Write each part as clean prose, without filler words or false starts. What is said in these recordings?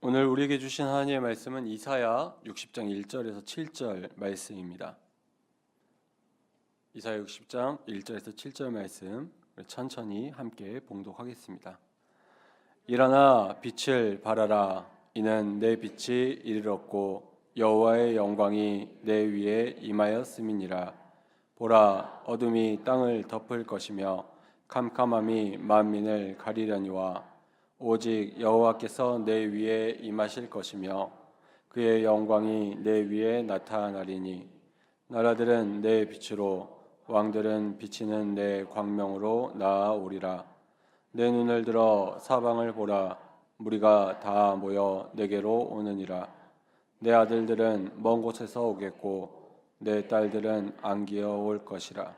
오늘 우리에게 주신 하나님의 말씀은 이사야 60장 1절에서 7절 말씀입니다. 이사야 60장 1절에서 7절 말씀 천천히 함께 봉독하겠습니다. 일어나 빛을 발하라. 이는 내 빛이 이르렀고 여호와의 영광이 내 위에 임하였음이니라. 보라, 어둠이 땅을 덮을 것이며 캄캄함이 만민을 가리려니와 오직 여호와께서 내 위에 임하실 것이며 그의 영광이 내 위에 나타나리니 나라들은 내 빛으로 왕들은 비치는 내 광명으로 나아오리라. 내 눈을 들어 사방을 보라. 무리가 다 모여 내게로 오느니라. 내 아들들은 먼 곳에서 오겠고 내 딸들은 안기어 올 것이라.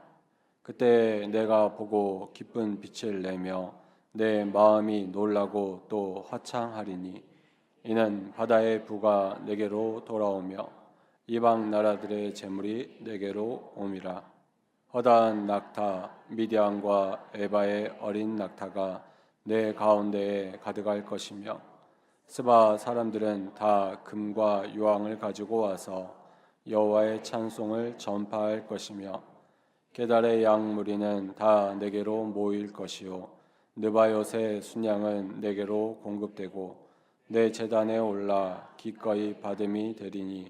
그때 내가 보고 기쁜 빛을 내며 내 마음이 놀라고 또 화창하리니 이는 바다의 부가 내게로 돌아오며 이방 나라들의 재물이 내게로 옴이라. 허다한 낙타 미디안과 에바의 어린 낙타가 내 가운데에 가득할 것이며 스바 사람들은 다 금과 유황을 가지고 와서 여호와의 찬송을 전파할 것이며 게달의 양 무리는 다 내게로 모일 것이요 느바요의 순양은 내게로 공급되고 내 제단에 올라 기꺼이 받음이 되리니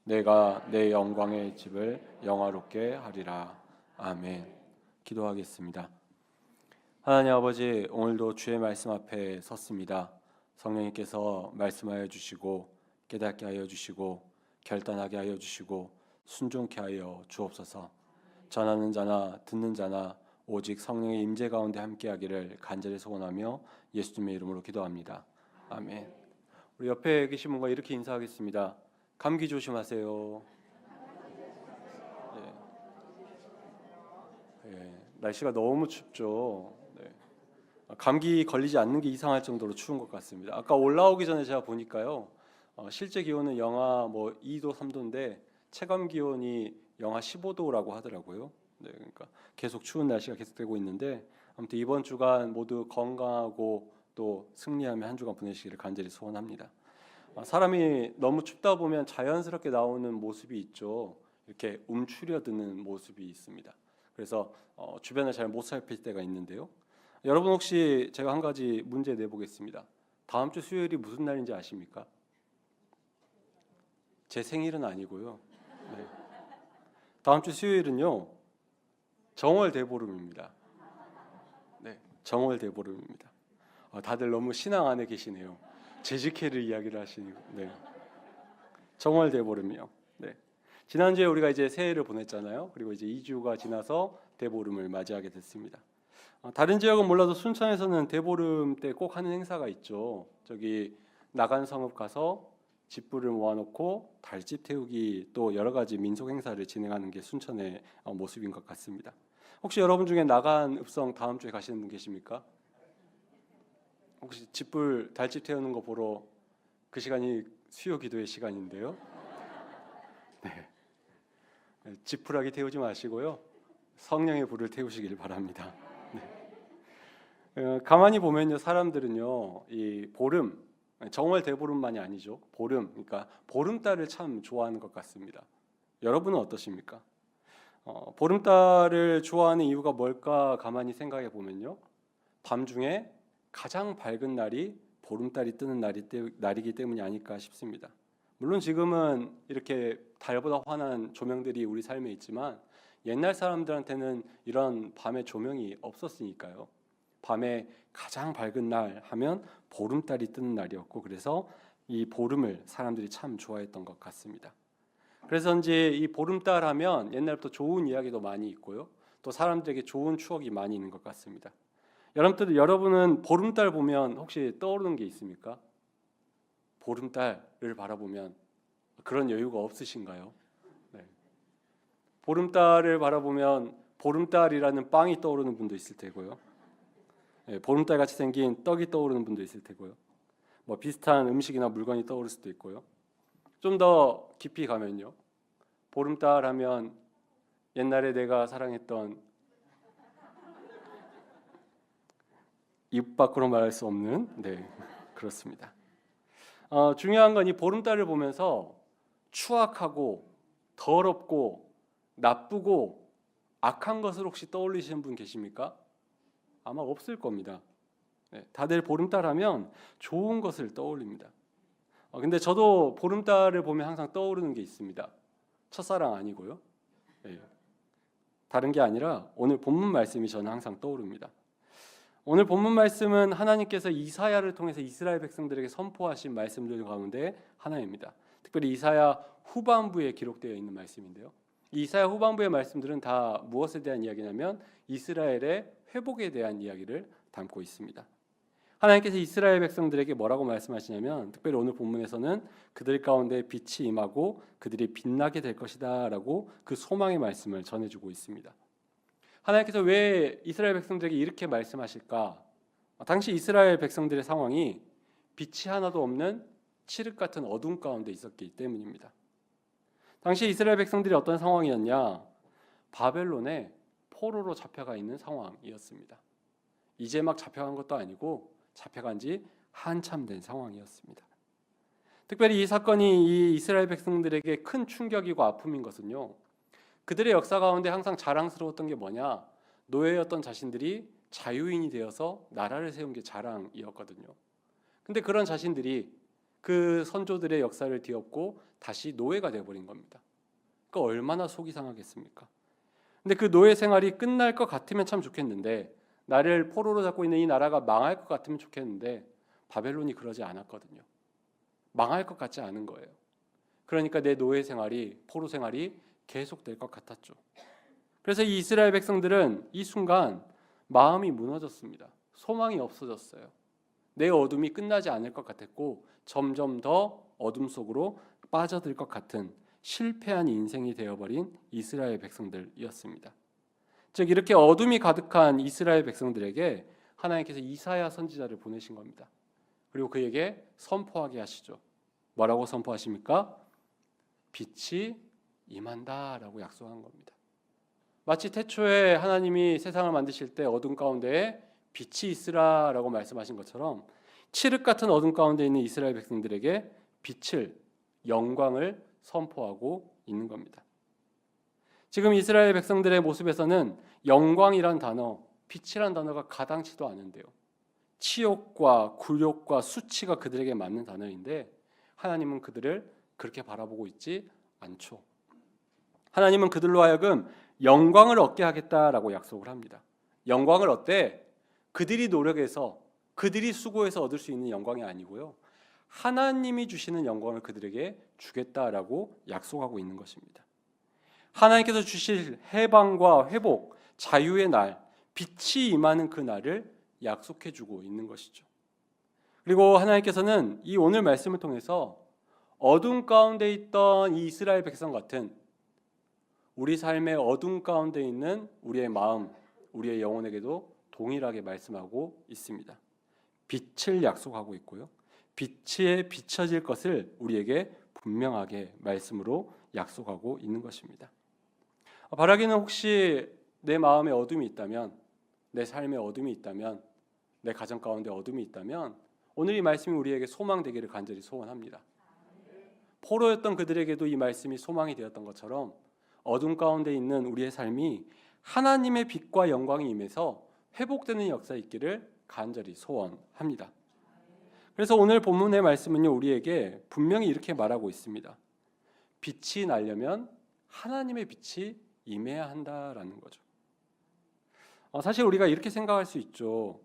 내가 내 영광의 집을 영화롭게 하리라. 아멘. 기도하겠습니다. 하나님 아버지, 오늘도 주의 말씀 앞에 섰습니다. 성령님께서 말씀하여 주시고 깨닫게 하여 주시고 결단하게 하여 주시고 순종케 하여 주옵소서. 전하는 자나 듣는 자나 오직 성령의 임재 가운데 함께하기를 간절히 소원하며 예수님의 이름으로 기도합니다. 아멘. 우리 옆에 계신 분과 이렇게 인사하겠습니다. 감기 조심하세요. 네, 날씨가 너무 춥죠. 네. 감기 걸리지 않는 게 이상할 정도로 추운 것 같습니다. 아까 올라오기 전에 제가 보니까요, 실제 기온은 영하 2도 3도인데 체감 기온이 영하 15도라고 하더라고요. 네, 그러니까 계속 추운 날씨가 계속되고 있는데 아무튼 이번 주간 모두 건강하고 또 승리하며 한 주간 보내시기를 간절히 소원합니다. 사람이 너무 춥다 보면 자연스럽게 나오는 모습이 있죠. 이렇게 움츠려드는 모습이 있습니다. 그래서 주변을 잘 못 살필 때가 있는데요. 여러분 혹시 제가 한 가지 문제 내보겠습니다. 다음 주 수요일이 무슨 날인지 아십니까? 제 생일은 아니고요. 네. 다음 주 수요일은요, 정월 대보름입니다. 네, 정월 대보름입니다. 다들 너무 신앙 안에 계시네요. 재직회를 이야기를 하시니, 네, 정월 대보름이요. 네, 지난주에 우리가 이제 새해를 보냈잖아요. 그리고 이제 2주가 지나서 대보름을 맞이하게 됐습니다. 다른 지역은 몰라도 순천에서는 대보름 때 꼭 하는 행사가 있죠. 저기 나간 성읍 가서 집불을 모아놓고 달집 태우기 또 여러 가지 민속 행사를 진행하는 게 순천의 모습인 것 같습니다. 혹시 여러분 중에 나간 읍성 다음 주에 가시는 분 계십니까? 혹시 집불 달집 태우는 거 보러 그 시간이 수요 기도의 시간인데요. 네. 지푸라기 태우지 마시고요. 성령의 불을 태우시길 바랍니다. 네. 가만히 보면요, 사람들은요, 이 보름, 정월 대보름만이 아니죠. 보름, 그러니까 보름달을 참 좋아하는 것 같습니다. 여러분은 어떠십니까? 보름달을 좋아하는 이유가 뭘까 가만히 생각해 보면요, 밤중에 가장 밝은 날이 보름달이 뜨는 날이기 때문이 아닐까 싶습니다. 물론 지금은 이렇게 달보다 환한 조명들이 우리 삶에 있지만 옛날 사람들한테는 이런 밤의 조명이 없었으니까요. 밤에 가장 밝은 날 하면 보름달이 뜨는 날이었고, 그래서 이 보름을 사람들이 참 좋아했던 것 같습니다. 그래서인지 이 보름달 하면 옛날부터 좋은 이야기도 많이 있고요, 또 사람들에게 좋은 추억이 많이 있는 것 같습니다. 여러분은 보름달 보면 혹시 떠오르는 게 있습니까? 보름달을 바라보면 그런 여유가 없으신가요? 네. 보름달을 바라보면 보름달이라는 빵이 떠오르는 분도 있을 테고요. 네, 보름달 같이 생긴 떡이 떠오르는 분도 있을 테고요. 비슷한 음식이나 물건이 떠오를 수도 있고요. 좀 더 깊이 가면요, 보름달 하면 옛날에 내가 사랑했던 입 밖으로 말할 수 없는, 네, 그렇습니다. 중요한 건 이 보름달을 보면서 추악하고 더럽고 나쁘고 악한 것을 혹시 떠올리시는 분 계십니까? 아마 없을 겁니다. 네, 다들 보름달 하면 좋은 것을 떠올립니다. 근데 저도 보름달을 보면 항상 떠오르는 게 있습니다. 첫사랑 아니고요. 네, 다른 게 아니라 오늘 본문 말씀이 저는 항상 떠오릅니다. 오늘 본문 말씀은 하나님께서 이사야를 통해서 이스라엘 백성들에게 선포하신 말씀들 가운데 하나입니다. 특별히 이사야 후반부에 기록되어 있는 말씀인데요. 이 이사야 후반부의 말씀들은 다 무엇에 대한 이야기냐면 이스라엘의 회복에 대한 이야기를 담고 있습니다. 하나님께서 이스라엘 백성들에게 뭐라고 말씀하시냐면 특별히 오늘 본문에서는 그들 가운데 빛이 임하고 그들이 빛나게 될 것이다 라고 그 소망의 말씀을 전해주고 있습니다. 하나님께서 왜 이스라엘 백성들에게 이렇게 말씀하실까? 당시 이스라엘 백성들의 상황이 빛이 하나도 없는 칠흑 같은 어둠 가운데 있었기 때문입니다. 당시 이스라엘 백성들이 어떤 상황이었냐? 바벨론에 포로로 잡혀가 있는 상황이었습니다. 이제 막 잡혀간 것도 아니고 잡혀간 지 한참 된 상황이었습니다. 특별히 이 사건이 이 이스라엘 백성들에게 큰 충격이고 아픔인 것은요. 그들의 역사 가운데 항상 자랑스러웠던 게 뭐냐? 노예였던 자신들이 자유인이 되어서 나라를 세운 게 자랑이었거든요. 근데 그런 자신들이 그 선조들의 역사를 뒤엎고 다시 노예가 되어버린 겁니다. 그러니까 얼마나 속이 상하겠습니까? 근데 그 노예 생활이 끝날 것 같으면 참 좋겠는데 나를 포로로 잡고 있는 이 나라가 망할 것 같으면 좋겠는데 바벨론이 그러지 않았거든요. 망할 것 같지 않은 거예요. 그러니까 내 노예 생활이 포로 생활이 계속될 것 같았죠. 그래서 이 이스라엘 백성들은 이 순간 마음이 무너졌습니다. 소망이 없어졌어요. 내 어둠이 끝나지 않을 것 같았고 점점 더 어둠 속으로 빠져들 것 같은 실패한 인생이 되어버린 이스라엘 백성들이었습니다. 즉 이렇게 어둠이 가득한 이스라엘 백성들에게 하나님께서 이사야 선지자를 보내신 겁니다. 그리고 그에게 선포하게 하시죠. 뭐라고 선포하십니까? 빛이 임한다라고 약속한 겁니다. 마치 태초에 하나님이 세상을 만드실 때 어둠 가운데에 빛이 있으라라고 말씀하신 것처럼 칠흑 같은 어둠 가운데 있는 이스라엘 백성들에게 빛을, 영광을 선포하고 있는 겁니다. 지금 이스라엘 백성들의 모습에서는 영광이란 단어, 빛이란 단어가 가당치도 않은데요. 치욕과 굴욕과 수치가 그들에게 맞는 단어인데 하나님은 그들을 그렇게 바라보고 있지 않죠. 하나님은 그들로 하여금 영광을 얻게 하겠다라고 약속을 합니다. 영광을 얻되 그들이 노력해서 그들이 수고해서 얻을 수 있는 영광이 아니고요. 하나님이 주시는 영광을 그들에게 주겠다라고 약속하고 있는 것입니다. 하나님께서 주실 해방과 회복, 자유의 날, 빛이 임하는 그 날을 약속해 주고 있는 것이죠. 그리고 하나님께서는 이 오늘 말씀을 통해서 어둠 가운데 있던 이 이스라엘 백성 같은 우리 삶의 어둠 가운데 있는 우리의 마음, 우리의 영혼에게도 동일하게 말씀하고 있습니다. 빛을 약속하고 있고요. 빛에 비춰질 것을 우리에게 분명하게 말씀으로 약속하고 있는 것입니다. 바라기는 혹시 내 마음에 어둠이 있다면, 내 삶에 어둠이 있다면, 내 가정 가운데 어둠이 있다면 오늘 이 말씀이 우리에게 소망되기를 간절히 소원합니다. 포로였던 그들에게도 이 말씀이 소망이 되었던 것처럼 어둠 가운데 있는 우리의 삶이 하나님의 빛과 영광이 임해서 회복되는 역사 있기를 간절히 소원합니다. 그래서 오늘 본문의 말씀은요, 우리에게 분명히 이렇게 말하고 있습니다. 빛이 나려면 하나님의 빛이 임해야 한다라는 거죠. 사실 우리가 이렇게 생각할 수 있죠.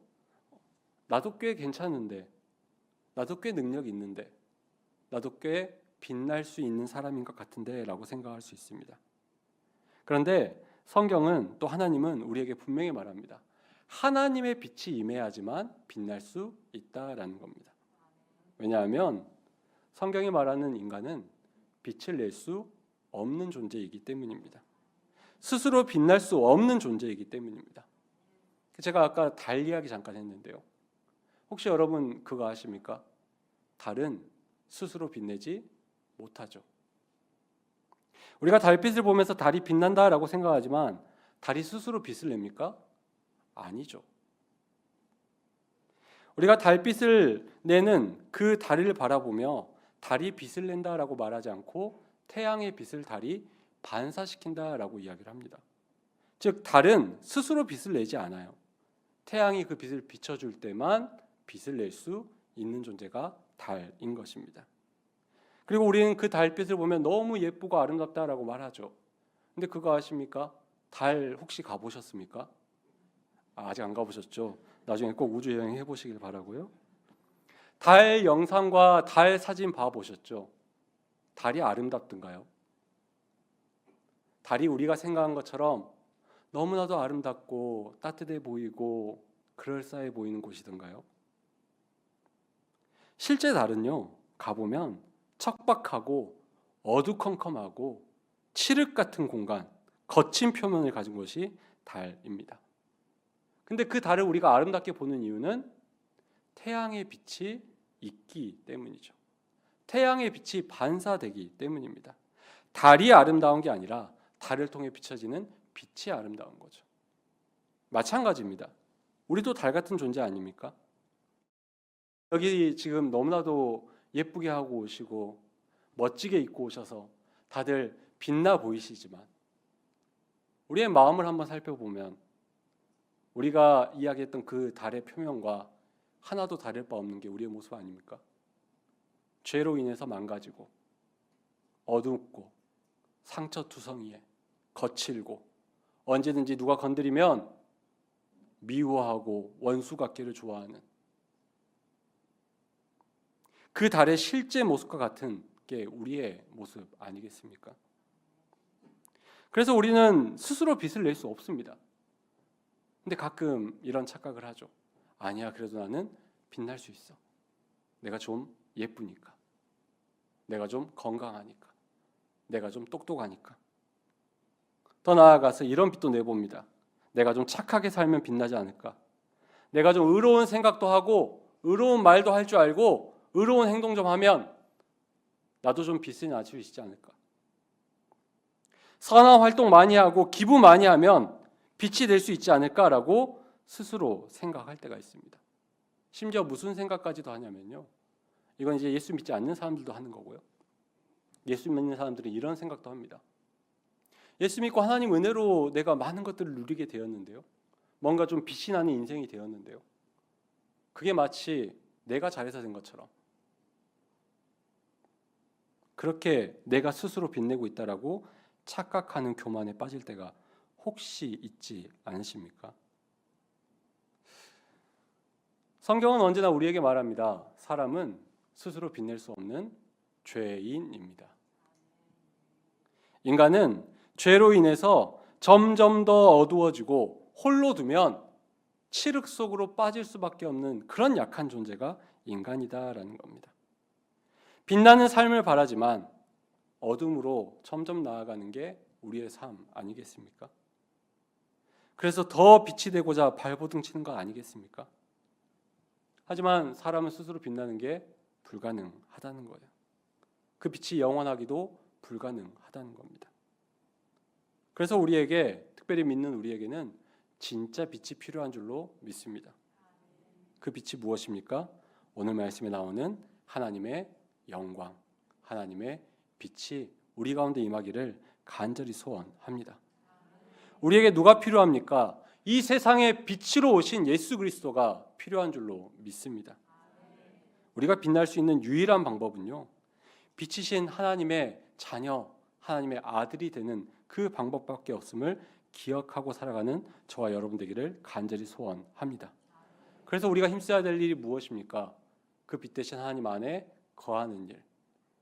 나도 꽤 괜찮은데, 나도 꽤 능력 있는데, 나도 꽤 빛날 수 있는 사람인 것 같은데 라고 생각할 수 있습니다. 그런데 성경은 또 하나님은 우리에게 분명히 말합니다. 하나님의 빛이 임해야지만 빛날 수 있다라는 겁니다. 왜냐하면 성경이 말하는 인간은 빛을 낼 수 없는 존재이기 때문입니다. 스스로 빛날 수 없는 존재이기 때문입니다. 제가 아까 달 이야기 잠깐 했는데요. 혹시 여러분 그거 아십니까? 달은 스스로 빛내지 못하죠. 우리가 달빛을 보면서 달이 빛난다라고 생각하지만 달이 스스로 빛을 냅니까? 아니죠. 우리가 달빛을 내는 그 다리를 바라보며 달이 빛을 낸다라고 말하지 않고 태양의 빛을 달이 반사시킨다라고 이야기를 합니다. 즉 달은 스스로 빛을 내지 않아요. 태양이 그 빛을 비춰줄 때만 빛을 낼 수 있는 존재가 달인 것입니다. 그리고 우리는 그 달빛을 보면 너무 예쁘고 아름답다라고 말하죠. 근데 그거 아십니까? 달 혹시 가보셨습니까? 아직 안 가보셨죠? 나중에 꼭 우주 여행 해보시길 바라고요. 달 영상과 달 사진 봐보셨죠? 달이 아름답던가요? 달이 우리가 생각한 것처럼 너무나도 아름답고 따뜻해 보이고 그럴싸해 보이는 곳이던가요? 실제 달은요, 가보면 척박하고 어두컴컴하고 칠흑 같은 공간, 거친 표면을 가진 것이 달입니다. 근데 그 달을 우리가 아름답게 보는 이유는 태양의 빛이 있기 때문이죠. 태양의 빛이 반사되기 때문입니다. 달이 아름다운 게 아니라 달을 통해 비춰지는 빛이 아름다운 거죠. 마찬가지입니다. 우리도 달 같은 존재 아닙니까? 여기 지금 너무나도 예쁘게 하고 오시고 멋지게 입고 오셔서 다들 빛나 보이시지만 우리의 마음을 한번 살펴보면 우리가 이야기했던 그 달의 표면과 하나도 다를 바 없는 게 우리의 모습 아닙니까? 죄로 인해서 망가지고 어둡고 상처투성이에 거칠고 언제든지 누가 건드리면 미워하고 원수 같기를 좋아하는 그 달의 실제 모습과 같은 게 우리의 모습 아니겠습니까? 그래서 우리는 스스로 빛을 낼 수 없습니다. 근데 가끔 이런 착각을 하죠. 아니야, 그래도 나는 빛날 수 있어. 내가 좀 예쁘니까. 내가 좀 건강하니까. 내가 좀 똑똑하니까. 더 나아가서 이런 빛도 내봅니다. 내가 좀 착하게 살면 빛나지 않을까. 내가 좀 의로운 생각도 하고 의로운 말도 할 줄 알고 의로운 행동 좀 하면 나도 좀 빛이 날 수 있지 않을까. 선한 활동 많이 하고 기부 많이 하면 빛이 될 수 있지 않을까라고 스스로 생각할 때가 있습니다. 심지어 무슨 생각까지도 하냐면요. 이건 이제 예수 믿지 않는 사람들도 하는 거고요. 예수 믿는 사람들은 이런 생각도 합니다. 예수 믿고 하나님 은혜로 내가 많은 것들을 누리게 되었는데요. 뭔가 좀 빛이 나는 인생이 되었는데요. 그게 마치 내가 잘해서 된 것처럼 그렇게 내가 스스로 빛내고 있다라고 착각하는 교만에 빠질 때가 혹시 있지 않으십니까? 성경은 언제나 우리에게 말합니다. 사람은 스스로 빛낼 수 없는 죄인입니다. 인간은 죄로 인해서 점점 더 어두워지고 홀로 두면 칠흑 속으로 빠질 수밖에 없는 그런 약한 존재가 인간이다라는 겁니다. 빛나는 삶을 바라지만 어둠으로 점점 나아가는 게 우리의 삶 아니겠습니까? 그래서 더 빛이 되고자 발버둥 치는 거 아니겠습니까? 하지만 사람은 스스로 빛나는 게 불가능하다는 거예요. 그 빛이 영원하기도 불가능하다는 겁니다. 그래서 우리에게, 특별히 믿는 우리에게는 진짜 빛이 필요한 줄로 믿습니다. 그 빛이 무엇입니까? 오늘 말씀에 나오는 하나님의 영광, 하나님의 빛이 우리 가운데 임하기를 간절히 소원합니다. 우리에게 누가 필요합니까? 이 세상의 빛으로 오신 예수 그리스도가 필요한 줄로 믿습니다. 우리가 빛날 수 있는 유일한 방법은요, 빛이신 하나님의 자녀, 하나님의 아들이 되는 그 방법밖에 없음을 기억하고 살아가는 저와 여러분 되기를 간절히 소원합니다. 그래서 우리가 힘써야 될 일이 무엇입니까? 그 빛 대신 하나님 안에 거하는 일,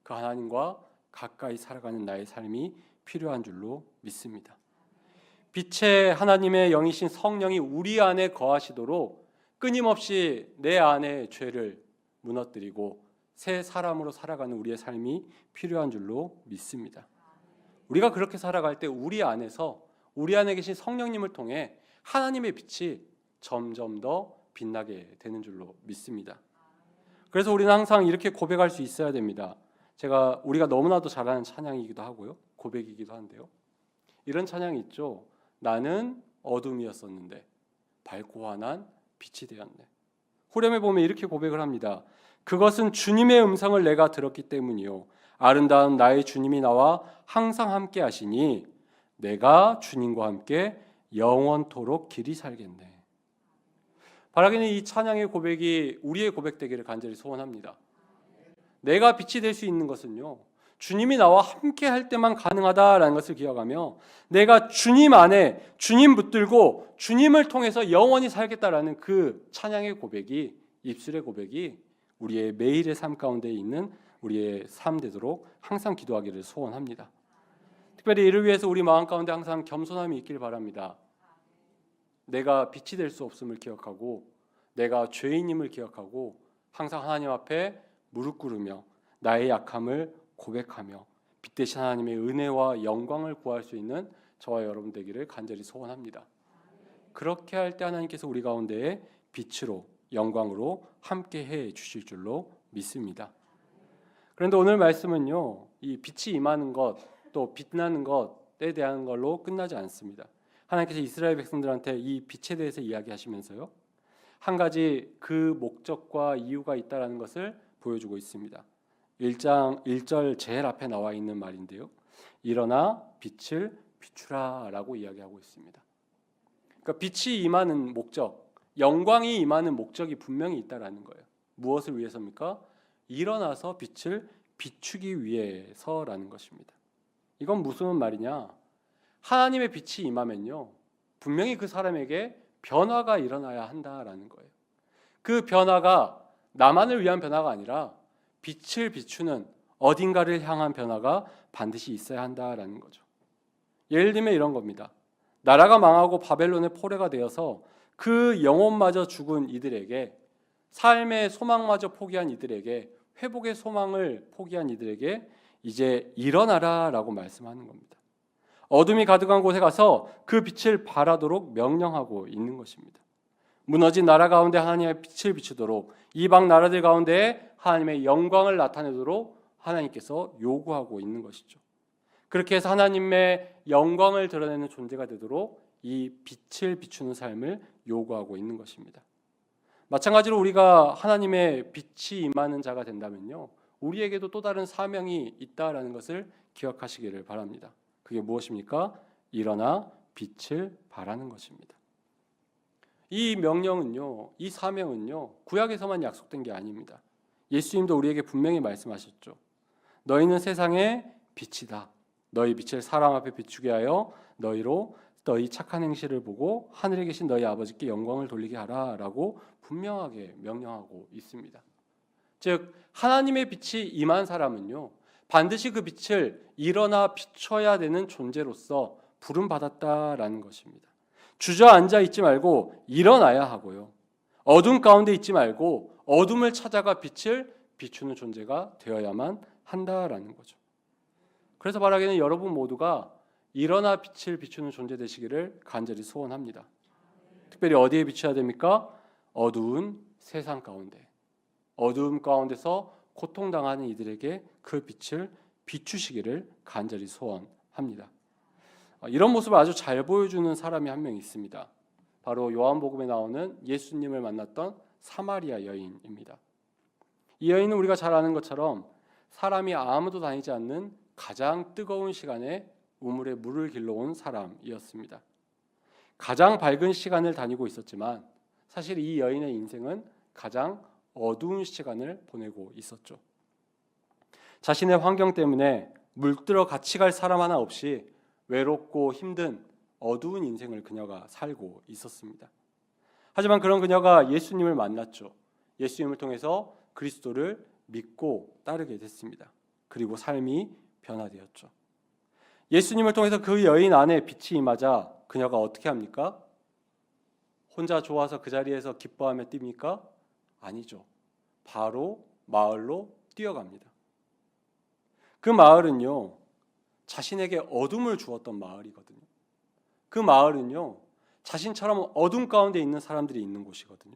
그 하나님과 가까이 살아가는 나의 삶이 필요한 줄로 믿습니다. 빛의 하나님의 영이신 성령이 우리 안에 거하시도록 끊임없이 내 안의 죄를 무너뜨리고 새 사람으로 살아가는 우리의 삶이 필요한 줄로 믿습니다. 우리가 그렇게 살아갈 때 우리 안에서 우리 안에 계신 성령님을 통해 하나님의 빛이 점점 더 빛나게 되는 줄로 믿습니다. 그래서 우리는 항상 이렇게 고백할 수 있어야 됩니다. 우리가 너무나도 잘 아는 찬양이기도 하고요, 고백이기도 한데요. 이런 찬양이 있죠. 나는 어둠이었었는데 밝고 환한 빛이 되었네. 후렴에 보면 이렇게 고백을 합니다. 그것은 주님의 음성을 내가 들었기 때문이요 아름다운 나의 주님이 나와 항상 함께 하시니 내가 주님과 함께 영원토록 길이 살겠네. 바라기는 이 찬양의 고백이 우리의 고백 되기를 간절히 소원합니다. 내가 빛이 될 수 있는 것은요 주님이 나와 함께 할 때만 가능하다라는 것을 기억하며 내가 주님 안에 주님 붙들고 주님을 통해서 영원히 살겠다라는 그 찬양의 고백이, 입술의 고백이 우리의 매일의 삶 가운데 있는 우리의 삶 되도록 항상 기도하기를 소원합니다. 특별히 이를 위해서 우리 마음 가운데 항상 겸손함이 있길 바랍니다. 내가 빛이 될 수 없음을 기억하고 내가 죄인임을 기억하고 항상 하나님 앞에 무릎 꿇으며 나의 약함을 고백하며 빛 대신 하나님의 은혜와 영광을 구할 수 있는 저와 여러분 되기를 간절히 소원합니다. 그렇게 할 때 하나님께서 우리 가운데에 빛으로 영광으로 함께 해 주실 줄로 믿습니다. 그런데 오늘 말씀은요 이 빛이 임하는 것 또 빛나는 것에 대한 걸로 끝나지 않습니다. 하나님께서 이스라엘 백성들한테 이 빛에 대해서 이야기하시면서요 한 가지 그 목적과 이유가 있다라는 것을 보여주고 있습니다. 1장 1절 제일 앞에 나와 있는 말인데요. 일어나 빛을 비추라라고 이야기하고 있습니다. 그러니까 빛이 임하는 목적, 영광이 임하는 목적이 분명히 있다라는 거예요. 무엇을 위해서입니까? 일어나서 빛을 비추기 위해서라는 것입니다. 이건 무슨 말이냐? 하나님의 빛이 임하면요 분명히 그 사람에게 변화가 일어나야 한다라는 거예요. 그 변화가 나만을 위한 변화가 아니라 빛을 비추는 어딘가를 향한 변화가 반드시 있어야 한다라는 거죠. 예를 들면 이런 겁니다. 나라가 망하고 바벨론의 포로가 되어서 그 영혼마저 죽은 이들에게, 삶의 소망마저 포기한 이들에게, 회복의 소망을 포기한 이들에게 이제 일어나라라고 말씀하는 겁니다. 어둠이 가득한 곳에 가서 그 빛을 발하도록 명령하고 있는 것입니다. 무너진 나라 가운데 하나님의 빛을 비추도록, 이방 나라들 가운데 하나님의 영광을 나타내도록 하나님께서 요구하고 있는 것이죠. 그렇게 해서 하나님의 영광을 드러내는 존재가 되도록 이 빛을 비추는 삶을 요구하고 있는 것입니다. 마찬가지로 우리가 하나님의 빛이 임하는 자가 된다면요 우리에게도 또 다른 사명이 있다라는 것을 기억하시기를 바랍니다. 그게 무엇입니까? 일어나 빛을 발하는 것입니다. 이 명령은요, 이 사명은요, 구약에서만 약속된 게 아닙니다. 예수님도 우리에게 분명히 말씀하셨죠. 너희는 세상의 빛이다. 너희 빛을 사람 앞에 비추게 하여 너희로 너희 착한 행실을 보고 하늘에 계신 너희 아버지께 영광을 돌리게 하라라고 분명하게 명령하고 있습니다. 즉 하나님의 빛이 임한 사람은요 반드시 그 빛을 일어나 비춰야 되는 존재로서 부름받았다라는 것입니다. 주저앉아 있지 말고 일어나야 하고요. 어둠 가운데 있지 말고 어둠을 찾아가 빛을 비추는 존재가 되어야만 한다라는 거죠. 그래서 바라기는 여러분 모두가 일어나 빛을 비추는 존재 되시기를 간절히 소원합니다. 특별히 어디에 비춰야 됩니까? 어두운 세상 가운데, 어두움 가운데서 고통당하는 이들에게 그 빛을 비추시기를 간절히 소원합니다. 이런 모습을 아주 잘 보여주는 사람이 한 명 있습니다. 바로 요한복음에 나오는 예수님을 만났던 사마리아 여인입니다. 이 여인은 우리가 잘 아는 것처럼 사람이 아무도 다니지 않는 가장 뜨거운 시간에 우물에 물을 길러온 사람이었습니다. 가장 밝은 시간을 다니고 있었지만 사실 이 여인의 인생은 가장 어두운 시간을 보내고 있었죠. 자신의 환경 때문에 물들어 같이 갈 사람 하나 없이 외롭고 힘든 어두운 인생을 그녀가 살고 있었습니다. 하지만 그런 그녀가 예수님을 만났죠. 예수님을 통해서 그리스도를 믿고 따르게 됐습니다. 그리고 삶이 변화되었죠. 예수님을 통해서 그 여인 안에 빛이 임하자 그녀가 어떻게 합니까? 혼자 좋아서 그 자리에서 기뻐하며 뜁니까? 아니죠. 바로 마을로 뛰어갑니다. 그 마을은요, 자신에게 어둠을 주었던 마을이거든요. 그 마을은요, 자신처럼 어둠 가운데 있는 사람들이 있는 곳이거든요.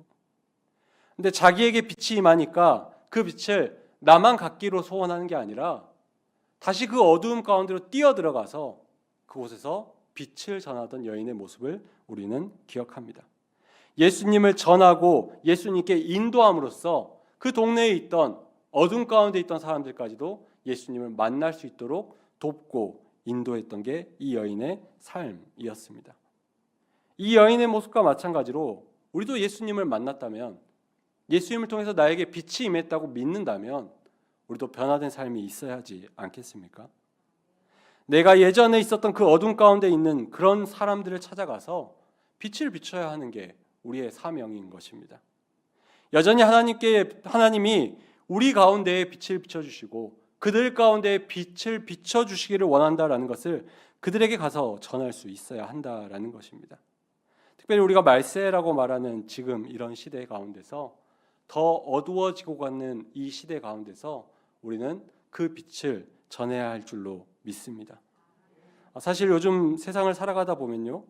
근데 자기에게 빛이 임하니까 그 빛을 나만 갖기로 소원하는 게 아니라 다시 그 어두움 가운데로 뛰어들어가서 그곳에서 빛을 전하던 여인의 모습을 우리는 기억합니다. 예수님을 전하고 예수님께 인도함으로써 그 동네에 있던 어둠 가운데 있던 사람들까지도 예수님을 만날 수 있도록 돕고 인도했던 게 이 여인의 삶이었습니다. 이 여인의 모습과 마찬가지로 우리도 예수님을 만났다면, 예수님을 통해서 나에게 빛이 임했다고 믿는다면 우리도 변화된 삶이 있어야 하지 않겠습니까? 내가 예전에 있었던 그 어둠 가운데 있는 그런 사람들을 찾아가서 빛을 비춰야 하는 게 우리의 사명인 것입니다. 여전히 하나님이 우리 가운데에 빛을 비춰주시고 그들 가운데 빛을 비춰주시기를 원한다라는 것을 그들에게 가서 전할 수 있어야 한다라는 것입니다. 특별히 우리가 말세라고 말하는 지금 이런 시대 가운데서 더 어두워지고 가는 이 시대 가운데서 우리는 그 빛을 전해야 할 줄로 믿습니다. 사실 요즘 세상을 살아가다 보면요,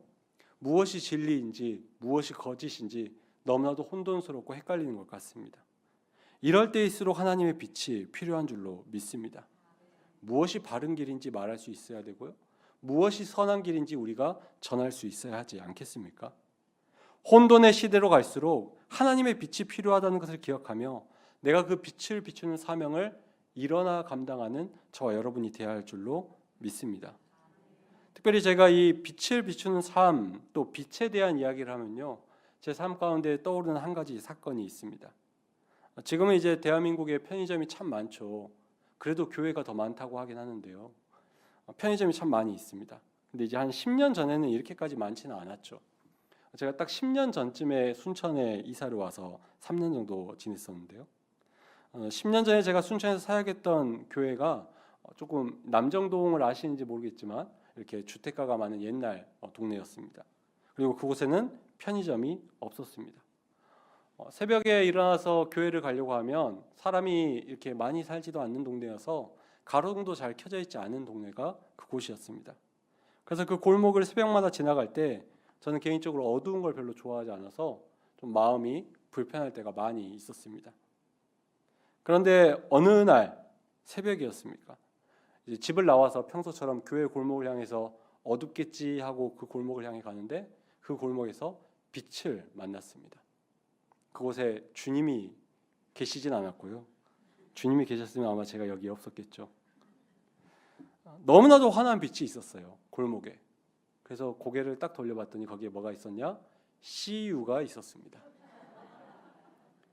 무엇이 진리인지 무엇이 거짓인지 너무나도 혼돈스럽고 헷갈리는 것 같습니다. 이럴 때일수록 하나님의 빛이 필요한 줄로 믿습니다. 무엇이 바른 길인지 말할 수 있어야 되고요, 무엇이 선한 길인지 우리가 전할 수 있어야 하지 않겠습니까? 혼돈의 시대로 갈수록 하나님의 빛이 필요하다는 것을 기억하며 내가 그 빛을 비추는 사명을 일어나 감당하는 저와 여러분이 되어야 할 줄로 믿습니다. 특별히 제가 이 빛을 비추는 삶, 또 빛에 대한 이야기를 하면요, 제 삶 가운데 떠오르는 한 가지 사건이 있습니다. 지금은 이제 대한민국에 편의점이 참 많죠. 그래도 교회가 더 많다고 하긴 하는데요, 편의점이 참 많이 있습니다. 근데 이제 한 10년 전에는 이렇게까지 많지는 않았죠. 제가 딱 10년 전쯤에 순천에 이사를 와서 3년 정도 지냈었는데요, 10년 전에 제가 순천에서 사역했던 교회가 조금 남정동을 아시는지 모르겠지만 이렇게 주택가가 많은 옛날 동네였습니다. 그리고 그곳에는 편의점이 없었습니다. 새벽에 일어나서 교회를 가려고 하면 사람이 이렇게 많이 살지도 않는 동네여서 가로등도 잘 켜져 있지 않은 동네가 그곳이었습니다. 그래서 그 골목을 새벽마다 지나갈 때 저는 개인적으로 어두운 걸 별로 좋아하지 않아서 좀 마음이 불편할 때가 많이 있었습니다. 그런데 어느 날 새벽이었습니까? 이제 집을 나와서 평소처럼 교회 골목을 향해서 어둡겠지 하고 그 골목을 향해 가는데 그 골목에서 빛을 만났습니다. 그곳에 주님이 계시진 않았고요, 주님이 계셨으면 아마 제가 여기 없었겠죠. 너무나도 환한 빛이 있었어요, 골목에. 그래서 고개를 딱 돌려봤더니 거기에 뭐가 있었냐? CU가 있었습니다.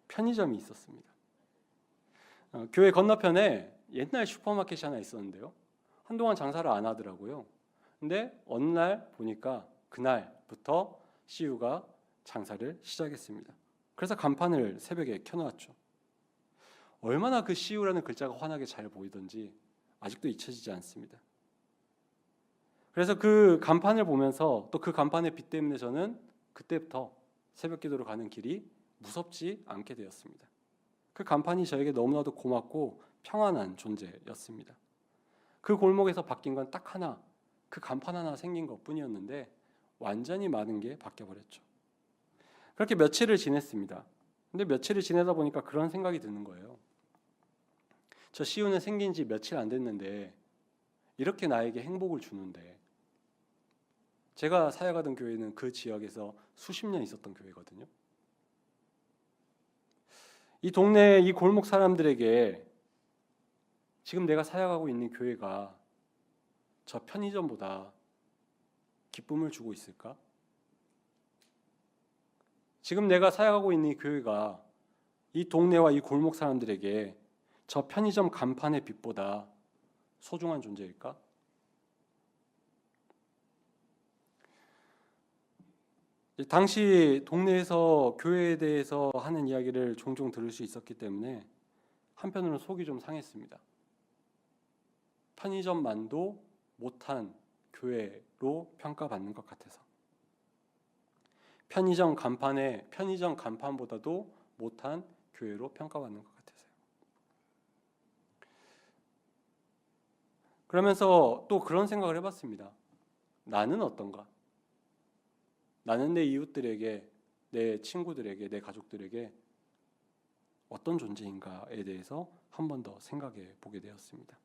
편의점이 있었습니다. 교회 건너편에 옛날 슈퍼마켓이 하나 있었는데요, 한동안 장사를 안 하더라고요. 근데 어느 날 보니까 그날부터 CU가 장사를 시작했습니다. 그래서 간판을 새벽에 켜놓았죠. 얼마나 그 CU라는 글자가 환하게 잘 보이던지 아직도 잊혀지지 않습니다. 그래서 그 간판을 보면서 또 그 간판의 빛 때문에 저는 그때부터 새벽 기도로 가는 길이 무섭지 않게 되었습니다. 그 간판이 저에게 너무나도 고맙고 평안한 존재였습니다. 그 골목에서 바뀐 건 딱 하나, 그 간판 하나 생긴 것뿐이었는데 완전히 많은 게 바뀌어버렸죠. 그렇게 며칠을 지냈습니다. 근데 며칠을 지내다 보니까 그런 생각이 드는 거예요. 저 CU는 생긴 지 며칠 안 됐는데 이렇게 나에게 행복을 주는데, 제가 사역하던 교회는 그 지역에서 수십 년 있었던 교회거든요. 이 동네 이 골목 사람들에게 지금 내가 사역하고 있는 교회가 저 편의점보다 기쁨을 주고 있을까? 지금 내가 사역하고 있는 이 교회가 이 동네와 이 골목 사람들에게 저 편의점 간판의 빛보다 소중한 존재일까? 당시 동네에서 교회에 대해서 하는 이야기를 종종 들을 수 있었기 때문에 한편으로는 속이 좀 상했습니다. 편의점만도 못한 교회로 평가받는 것 같아서, 편의점 간판보다도 못한 교회로 평가받는 것 같아서요. 그러면서 또 그런 생각을 해봤습니다. 나는 어떤가? 나는 내 이웃들에게, 내 친구들에게, 내 가족들에게 어떤 존재인가에 대해서 한 번 더 생각해 보게 되었습니다.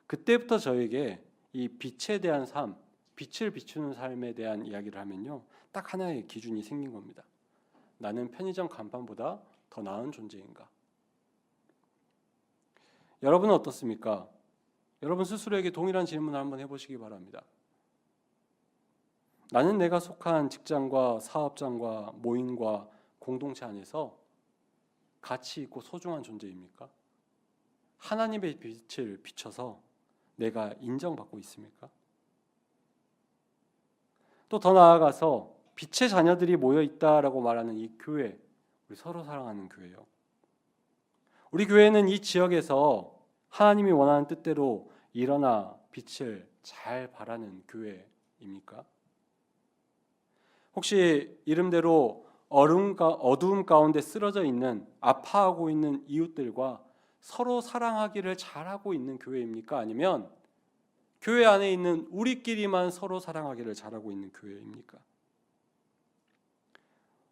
그때부터 저에게 이 빛에 대한 삶, 빛을 비추는 삶에 대한 이야기를 하면요, 딱 하나의 기준이 생긴 겁니다. 나는 편의점 간판보다 더 나은 존재인가? 여러분은 어떻습니까? 여러분 스스로에게 동일한 질문을 한번 해보시기 바랍니다. 나는 내가 속한 직장과 사업장과 모임과 공동체 안에서 가치 있고 소중한 존재입니까? 하나님의 빛을 비춰서 내가 인정받고 있습니까? 또 더 나아가서 빛의 자녀들이 모여 있다라고 말하는 이 교회, 우리 서로 사랑하는 교회요. 우리 교회는 이 지역에서 하나님이 원하는 뜻대로 일어나 빛을 잘 발하는 교회입니까? 혹시 이름대로 어두움 가운데 쓰러져 있는, 아파하고 있는 이웃들과 서로 사랑하기를 잘하고 있는 교회입니까? 아니면 교회 안에 있는 우리끼리만 서로 사랑하기를 잘하고 있는 교회입니까?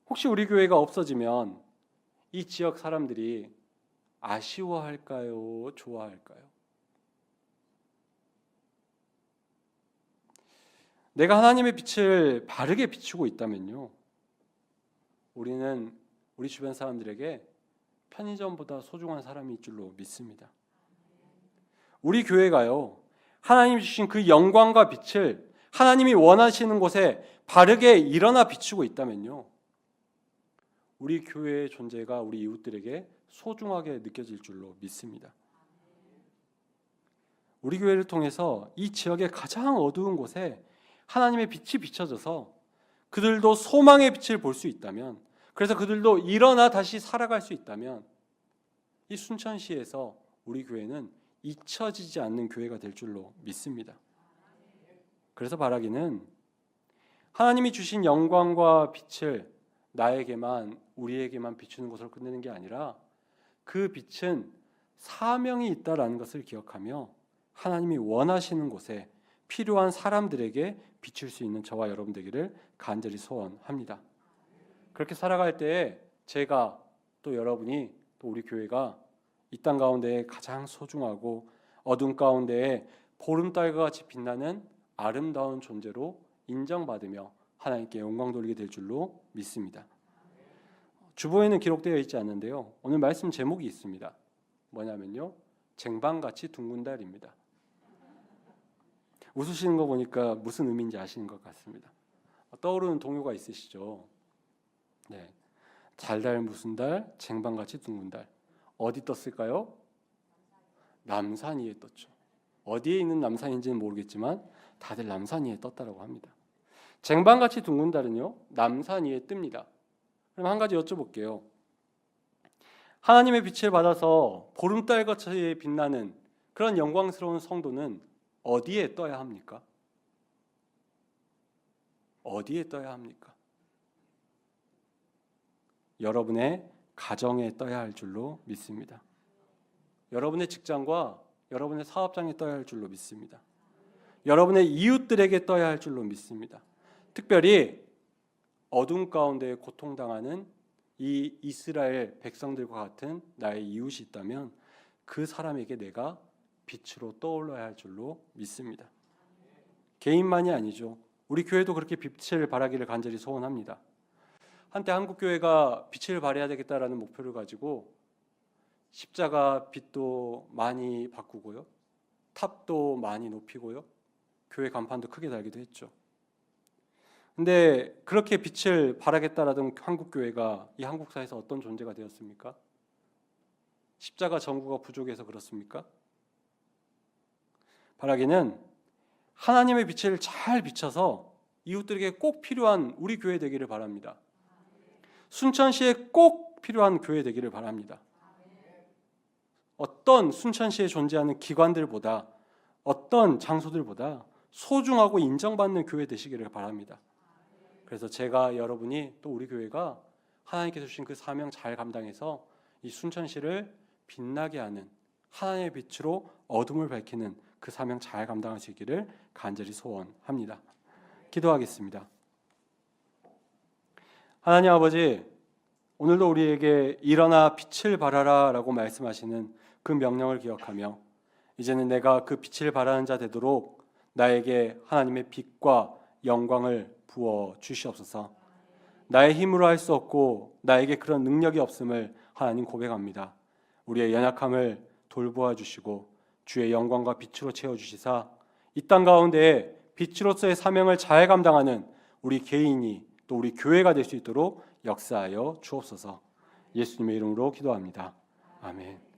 혹시 우리 교회가 없어지면 이 지역 사람들이 아쉬워할까요? 좋아할까요? 내가 하나님의 빛을 바르게 비추고 있다면요, 우리는 우리 주변 사람들에게 편의점보다 소중한 사람일 줄로 믿습니다. 우리 교회가요, 하나님 주신 그 영광과 빛을 하나님이 원하시는 곳에 바르게 일어나 비추고 있다면요, 우리 교회의 존재가 우리 이웃들에게 소중하게 느껴질 줄로 믿습니다. 우리 교회를 통해서 이 지역의 가장 어두운 곳에 하나님의 빛이 비춰져서 그들도 소망의 빛을 볼 수 있다면, 그래서 그들도 일어나 다시 살아갈 수 있다면, 이 순천시에서 우리 교회는 잊혀지지 않는 교회가 될 줄로 믿습니다. 그래서 바라기는 하나님이 주신 영광과 빛을 나에게만, 우리에게만 비추는 것으로 끝내는 게 아니라 그 빛은 사명이 있다라는 것을 기억하며 하나님이 원하시는 곳에 필요한 사람들에게 비출 수 있는 저와 여러분 되기를 간절히 소원합니다. 그렇게 살아갈 때에 제가, 또 여러분이, 또 우리 교회가 이 땅 가운데 가장 소중하고 어둠 가운데에 보름달과 같이 빛나는 아름다운 존재로 인정받으며 하나님께 영광 돌리게 될 줄로 믿습니다. 주보에는 기록되어 있지 않는데요, 오늘 말씀 제목이 있습니다. 뭐냐면요, 쟁반같이 둥근 달입니다. 웃으시는 거 보니까 무슨 의미인지 아시는 것 같습니다. 떠오르는 동요가 있으시죠? 네, 달달 무슨 달, 쟁반같이 둥근 달. 어디 떴을까요? 남산 위에 떴죠. 어디에 있는 남산인지는 모르겠지만 다들 남산 위에 떴다라고 합니다. 쟁반같이 둥근 달은요, 남산 위에 뜹니다. 그럼 한 가지 여쭤볼게요. 하나님의 빛을 받아서 보름달같이 빛나는 그런 영광스러운 성도는 어디에 떠야 합니까? 어디에 떠야 합니까? 여러분의 가정에 떠야 할 줄로 믿습니다. 여러분의 직장과 여러분의 사업장에 떠야 할 줄로 믿습니다. 여러분의 이웃들에게 떠야 할 줄로 믿습니다. 특별히 어둠 가운데 고통당하는 이 이스라엘 백성들과 같은 나의 이웃이 있다면 그 사람에게 내가 빛으로 떠올라야 할 줄로 믿습니다. 개인만이 아니죠. 우리 교회도 그렇게 빛을 발하기를 간절히 소원합니다. 한때 한국 교회가 빛을 발해야 되겠다라는 목표를 가지고 십자가 빛도 많이 바꾸고요, 탑도 많이 높이고요, 교회 간판도 크게 달기도 했죠. 근데 그렇게 빛을 발하겠다라던 한국 교회가 이 한국 사회에서 어떤 존재가 되었습니까? 십자가 전구가 부족해서 그렇습니까? 바라기는 하나님의 빛을 잘 비춰서 이웃들에게 꼭 필요한 우리 교회 되기를 바랍니다. 순천시에 꼭 필요한 교회 되기를 바랍니다. 어떤 순천시에 존재하는 기관들보다, 어떤 장소들보다 소중하고 인정받는 교회 되시기를 바랍니다. 그래서 제가, 여러분이, 또 우리 교회가 하나님께서 주신 그 사명 잘 감당해서 이 순천시를 빛나게 하는, 하나님의 빛으로 어둠을 밝히는 그 사명 잘 감당하시기를 간절히 소원합니다. 기도하겠습니다. 하나님 아버지, 오늘도 우리에게 일어나 빛을 발하라 라고 말씀하시는 그 명령을 기억하며 이제는 내가 그 빛을 발하는 자 되도록 나에게 하나님의 빛과 영광을 부어 주시옵소서. 나의 힘으로 할 수 없고 나에게 그런 능력이 없음을 하나님 고백합니다. 우리의 연약함을 돌보아 주시고 주의 영광과 빛으로 채워주시사 이 땅 가운데에 빛으로서의 사명을 잘 감당하는 우리 개인이 또 우리 교회가 될 수 있도록 역사하여 주옵소서. 예수님의 이름으로 기도합니다. 아멘.